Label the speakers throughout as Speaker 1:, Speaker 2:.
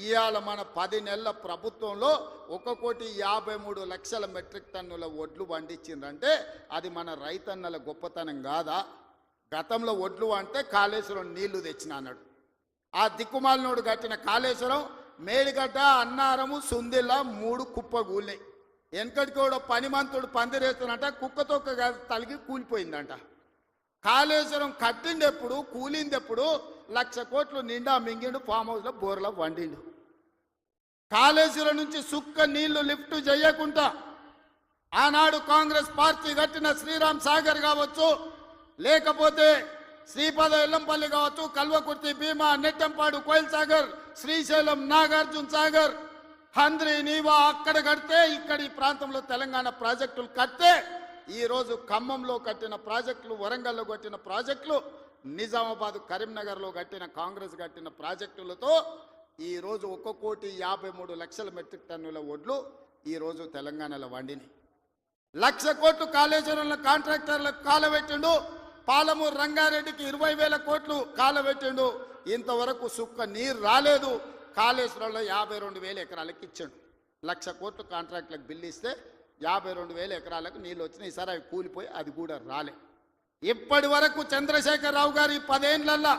Speaker 1: ఇవాళ మన 10 నెలల ప్రభుత్వంలో 1,53,00,000 మెట్రిక్ టన్నుల వడ్లు పండించిందంటే అది మన రైతన్నల గొప్పతనం కాదా? గతంలో వడ్లు అంటే కాళేశ్వరం నీళ్లు తెచ్చిన అన్నాడు. ఆ దిక్కుమాలినోడు కట్టిన కాళేశ్వరం మేడిగడ్డ, అన్నారము, సుందిల్ల 3 కుప్పగూలినాయి. వెనకటికి కూడా పనిమంతుడు పందిరేస్తున్నట కుక్కతో తలిగి కూలిపోయిందంట. కాళేశ్వరం కట్టిండెప్పుడు, కూలిందెప్పుడు 1,00,000 కోట్లు నిండా మింగిండు, ఫామ్ హౌస్లో బోర్లో వండిండు. కాళేశ్వరం నుంచి సుక్క నీళ్లు లిఫ్ట్ చేయకుండా ఆనాడు కాంగ్రెస్ పార్టీ కట్టిన శ్రీరామ్ సాగర్ కావచ్చు, లేకపోతే శ్రీపద ఎల్లంపల్లి కావచ్చు, కల్వకుర్తి, భీమా, నెట్టంపాడు, కోయిల్ సాగర్, శ్రీశైలం, నాగార్జున సాగర్, హంద్రి, నీవా అక్కడ కడితే ఇక్కడ ఈ ప్రాంతంలో తెలంగాణ ప్రాజెక్టులు కడితే ఈరోజు ఖమ్మంలో కట్టిన ప్రాజెక్టులు, వరంగల్లో కట్టిన ప్రాజెక్టులు, నిజామాబాద్, కరీంనగర్లో కట్టిన కాంగ్రెస్ కట్టిన ప్రాజెక్టులతో ఈరోజు 1,53,00,000 మెట్రిక్ టన్నుల వడ్లు ఈరోజు తెలంగాణలో వండినాయి. 1,00,000 కోట్లు కాళేశ్వరంలో కాంట్రాక్టర్లకు కాలబెట్టిండు. పాలమూరు రంగారెడ్డికి 20,000 కోట్లు కాలబెట్టిండు. ఇంతవరకు సుక్క నీరు రాలేదు. కాళేశ్వరంలో 52,000 ఎకరాలకు ఇచ్చాడు. 1,00,000 కోట్లు కాంట్రాక్టులకు బిల్లు ఇస్తే 52,000 ఎకరాలకు నీళ్ళు వచ్చినాయి. ఈసారి అవి కూలిపోయి అది కూడా రాలే. ఇప్పటి వరకు చంద్రశేఖరరావు గారు ఈ 10 ఏళ్లల్లో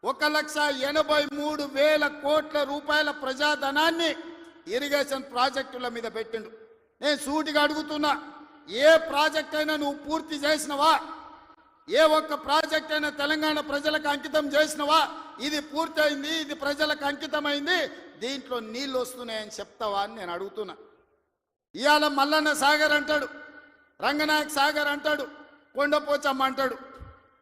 Speaker 1: 1,83,000 కోట్ల రూపాయల ప్రజాధనాన్ని ఇరిగేషన్ ప్రాజెక్టుల మీద పెట్టిండు. నేను సూటిగా అడుగుతున్నా, ఏ ప్రాజెక్ట్ అయినా నువ్వు పూర్తి చేసినవా? ఏ ఒక్క ప్రాజెక్ట్ అయినా తెలంగాణ ప్రజలకు అంకితం చేసినవా? ఇది పూర్తయింది, ఇది ప్రజలకు అంకితమైంది, దీంట్లో నీళ్ళు వస్తున్నాయని చెప్తావా అని నేను అడుగుతున్నా. ఇవాళ మల్లన్న సాగర్ అంటాడు, రంగనాయక సాగర్ అంటాడు, కొండపోచమ్మ అంటాడు.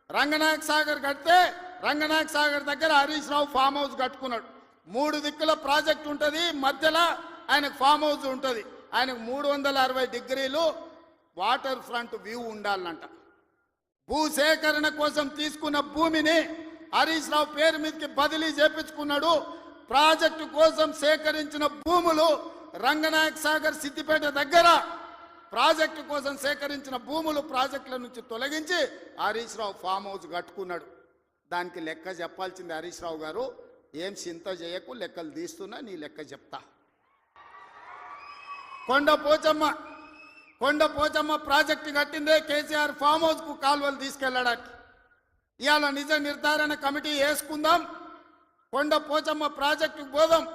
Speaker 1: రంగనాయక సాగర్ కడితే రంగనాయక సాగర్ దగ్గర హరీష్ రావు ఫామ్ హౌస్ కట్టుకున్నాడు. 3 దిక్కుల ప్రాజెక్ట్ ఉంటుంది, మధ్యలో ఆయనకు ఫామ్ హౌస్ ఉంటుంది. ఆయనకు 360 డిగ్రీలు వాటర్ ఫ్రంట్ వ్యూ ఉండాలంట. భూసేకరణ కోసం తీసుకున్న భూమిని హరీష్ రావు పేరు మీదకి బదిలీ చేపించుకున్నాడు. ప్రాజెక్టు కోసం సేకరించిన భూములు రంగనాయక సాగర్, సిద్దిపేట దగ్గర ప్రాజెక్టు కోసం సేకరించిన భూములు ప్రాజెక్టుల నుంచి తొలగించి హరీష్ రావు ఫామ్ హౌస్ కట్టుకున్నాడు. దానికి లెక్క చెప్పాల్సింది హరీష్ రావు గారు. ఏం చింత చేయకు, లెక్కలు తీస్తున్నా, నీ లెక్క చెప్తా. కొండపోచమ్మ ప్రాజెక్టు కట్టిందే కేసీఆర్ ఫామ్ హౌస్కు కాలువలు తీసుకెళ్లడానికి. ఇవాళ నిజ నిర్ధారణ కమిటీ వేసుకుందాం, కొండపోచమ్మ ప్రాజెక్టుకు పోదాం.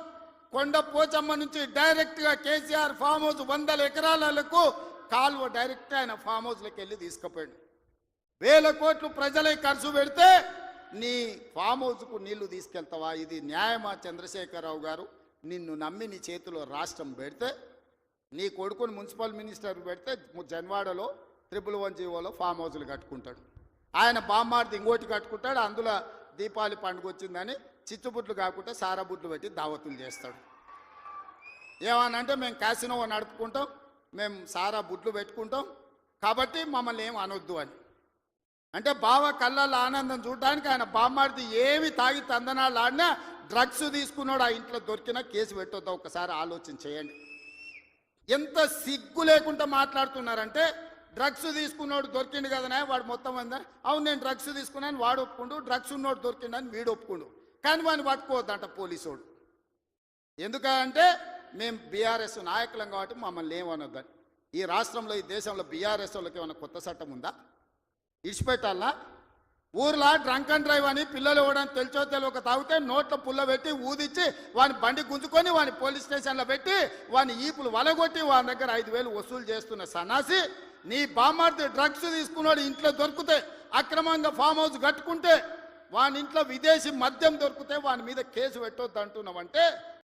Speaker 1: కొండపోచమ్మ నుంచి డైరెక్ట్గా కేసీఆర్ ఫామ్ హౌస్ 100 ఎకరాలకు కాలువ డైరెక్ట్ ఆయన ఫామ్ హౌస్లోకి వెళ్ళి తీసుకుపోయాడు. 1,000 కోట్లు ప్రజలే ఖర్చు పెడితే నీ ఫామ్ హౌస్కు నీళ్లు తీసుకెళ్తావా? ఇది న్యాయమా? చంద్రశేఖరరావు గారు, నిన్ను నమ్మి నీ చేతిలో రాష్ట్రం పెడితే, నీ కొడుకుని మున్సిపల్ మినిస్టర్ పెడితే జన్వాడలో 111 జీవోలో ఫామ్ హౌస్లు కట్టుకుంటాడు. ఆయన బామ్మార్ది ఇంకోటి కట్టుకుంటాడు. అందులో దీపావళి పండుగ వచ్చిందని చిచ్చుబుడ్లు కాకుండా సారా బుడ్లు పెట్టి దావతులు చేస్తాడు. ఏమనంటే మేము క్యాసినో నడుపుకుంటాం, మేము సారా బుడ్లు పెట్టుకుంటాం, కాబట్టి మమ్మల్ని ఏం అనొద్దు అని. అంటే బావ కళ్ళల్లో ఆనందం చూడడానికి ఆయన బామ్మార్ది ఏమి తాగి తందనాలు ఆడినా డ్రగ్స్ తీసుకున్నాడు. ఆ ఇంట్లో దొరికినా కేసు పెట్టొద్దా? ఒకసారి ఆలోచన చేయండి. ఎంత సిగ్గు లేకుండా మాట్లాడుతున్నారంటే, డ్రగ్స్ తీసుకున్నాడు దొరికిండు కదనే వాడు మొత్తం అందా, అవును నేను డ్రగ్స్ తీసుకున్నాను వాడు ఒప్పుకుండు, డ్రగ్స్ ఉన్నోడు దొరికిండని వీడు ఒప్పుకుండు, కానీ వాడిని పట్టుకోవద్దంట పోలీసోడు. ఎందుకంటే మేము బీఆర్ఎస్ నాయకులం కాబట్టి మమ్మల్ని ఏమనొద్దని. ఈ రాష్ట్రంలో, ఈ దేశంలో బీఆర్ఎస్ వాళ్ళకి ఏమైనా కొత్త చట్టం ఉందా? ఇడిచిపెట్టాలా? ఊర్లో డ్రంక్ అండ్ డ్రైవ్ అని పిల్లలు ఇవ్వడానికి తెలిసో తెలియక తాగితే నోట్లో పుల్ల పెట్టి ఊదిచ్చి వాని బండి గుంజుకొని వాని పోలీస్ స్టేషన్లో పెట్టి వాని ఈపులు వలగొట్టి వాని దగ్గర 5,000 వసూలు చేస్తున్న సన్నాసి, నీ బామ్మార్ది డ్రగ్స్ తీసుకున్నాడు ఇంట్లో దొరికితే, అక్రమంగా ఫామ్ హౌస్ కట్టుకుంటే, వాని ఇంట్లో విదేశీ మద్యం దొరికితే వాని మీద కేసు పెట్టొద్దు అంటున్నావంటే